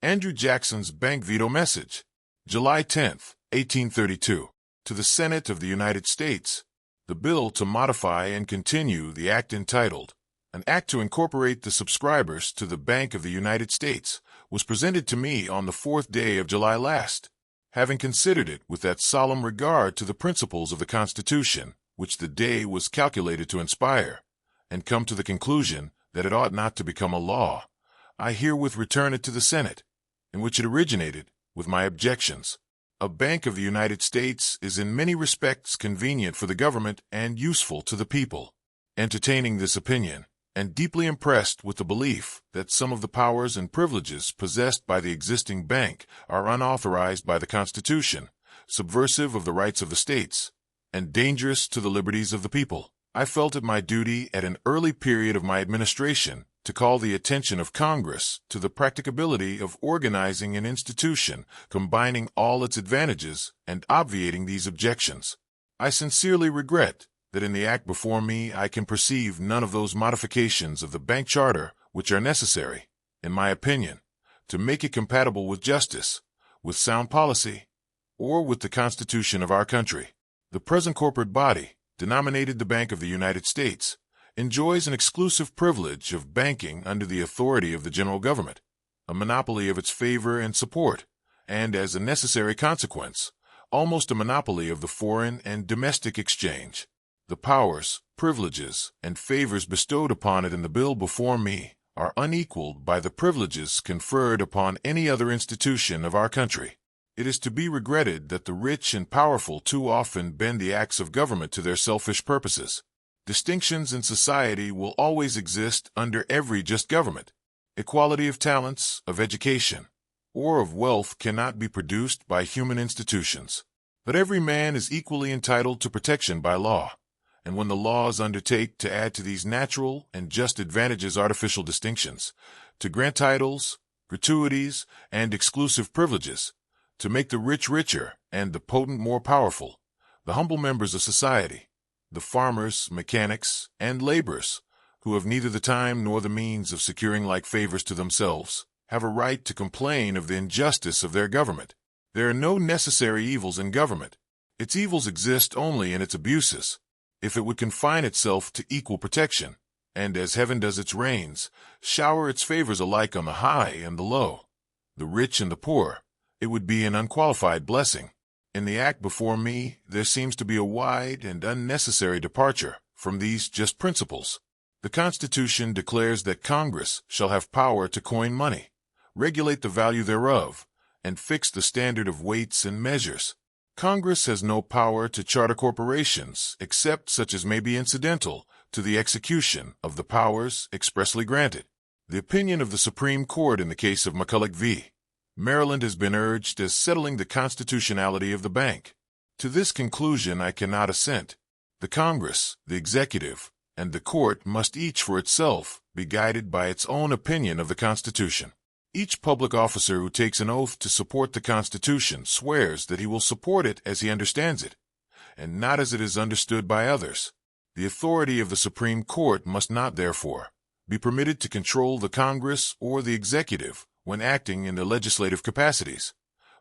Andrew Jackson's Bank Veto Message, July 10, 1832. To the Senate of the United States, the bill to modify and continue the act entitled, An Act to Incorporate the Subscribers to the Bank of the United States, was presented to me on the 4th day of July last. Having considered it with that solemn regard to the principles of the Constitution, which the day was calculated to inspire, and come to the conclusion that it ought not to become a law, I herewith return it to the Senate, in which it originated, with my objections. A Bank of the United States is in many respects convenient for the government and useful to the people. Entertaining this opinion, and deeply impressed with the belief that some of the powers and privileges possessed by the existing bank are unauthorized by the Constitution, subversive of the rights of the states, and dangerous to the liberties of the people, I felt it my duty at an early period of my administration to call the attention of Congress to the practicability of organizing an institution combining all its advantages and obviating these objections. I sincerely regret that in the act before me I can perceive none of those modifications of the bank charter which are necessary, in my opinion, to make it compatible with justice, with sound policy, or with the Constitution of our country. The present corporate body, denominated the Bank of the United States, enjoys an exclusive privilege of banking under the authority of the general government, a monopoly of its favor and support, and as a necessary consequence, almost a monopoly of the foreign and domestic exchange. The powers, privileges, and favors bestowed upon it in the bill before me are unequaled by the privileges conferred upon any other institution of our country. It is to be regretted that the rich and powerful too often bend the acts of government to their selfish purposes. Distinctions in society will always exist under every just government. Equality of talents, of education, or of wealth cannot be produced by human institutions. But every man is equally entitled to protection by law. And when the laws undertake to add to these natural and just advantages artificial distinctions, to grant titles, gratuities, and exclusive privileges, to make the rich richer and the potent more powerful, the humble members of society, the farmers, mechanics, and laborers, who have neither the time nor the means of securing like favors to themselves, have a right to complain of the injustice of their government. There are no necessary evils in government. Its evils exist only in its abuses. If it would confine itself to equal protection, and as heaven does its rains, shower its favors alike on the high and the low, the rich and the poor, it would be an unqualified blessing. In the act before me, there seems to be a wide and unnecessary departure from these just principles. The Constitution declares that Congress shall have power to coin money, regulate the value thereof, and fix the standard of weights and measures. Congress has no power to charter corporations except such as may be incidental to the execution of the powers expressly granted. The opinion of the Supreme Court in the case of McCulloch v. Maryland has been urged as settling the constitutionality of the bank. To this conclusion I cannot assent. The Congress, the executive, and the court must each for itself be guided by its own opinion of the Constitution. Each public officer who takes an oath to support the Constitution swears that he will support it as he understands it, and not as it is understood by others. The authority of the Supreme Court must not, therefore, be permitted to control the Congress or the executive when acting in their legislative capacities,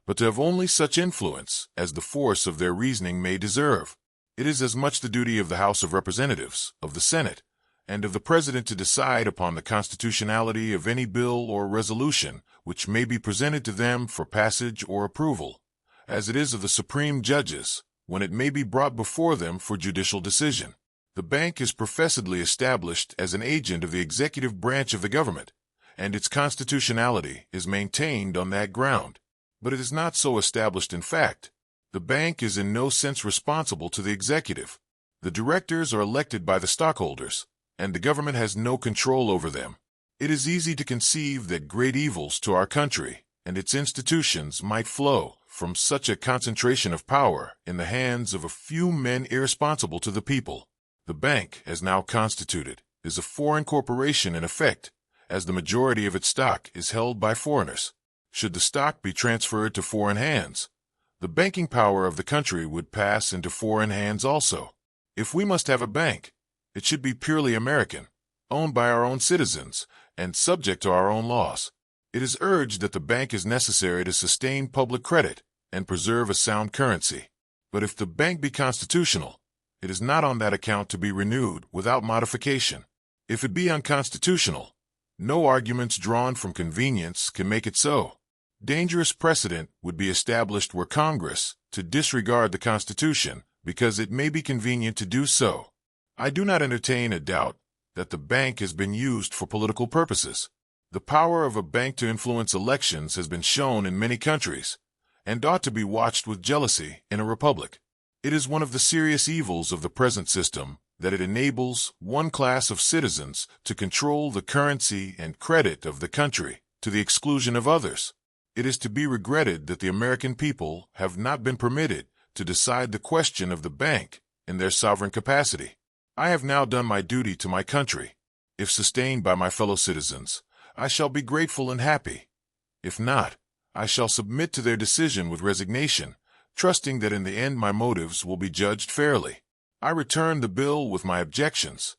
but to have only such influence as the force of their reasoning may deserve. It is as much the duty of the House of Representatives, of the Senate, and of the President to decide upon the constitutionality of any bill or resolution which may be presented to them for passage or approval, as it is of the supreme judges when it may be brought before them for judicial decision. The bank is professedly established as an agent of the executive branch of the government, and its constitutionality is maintained on that ground. But it is not so established in fact. The bank is in no sense responsible to the executive. The directors are elected by the stockholders, and the government has no control over them. It is easy to conceive that great evils to our country and its institutions might flow from such a concentration of power in the hands of a few men irresponsible to the people. The bank, as now constituted, is a foreign corporation in effect, as the majority of its stock is held by foreigners. Should the stock be transferred to foreign hands, the banking power of the country would pass into foreign hands also. If we must have a bank, it should be purely American, owned by our own citizens, and subject to our own laws. It is urged that the bank is necessary to sustain public credit and preserve a sound currency. But if the bank be constitutional, it is not on that account to be renewed without modification. If it be unconstitutional, no arguments drawn from convenience can make it so. Dangerous precedent would be established were Congress to disregard the Constitution because it may be convenient to do so. I do not entertain a doubt that the bank has been used for political purposes. The power of a bank to influence elections has been shown in many countries, and ought to be watched with jealousy in a republic. It is one of the serious evils of the present system that it enables one class of citizens to control the currency and credit of the country to the exclusion of others. It is to be regretted that the American people have not been permitted to decide the question of the bank in their sovereign capacity. I have now done my duty to my country. If sustained by my fellow citizens, I shall be grateful and happy. If not, I shall submit to their decision with resignation, trusting that in the end my motives will be judged fairly. I return the bill with my objections,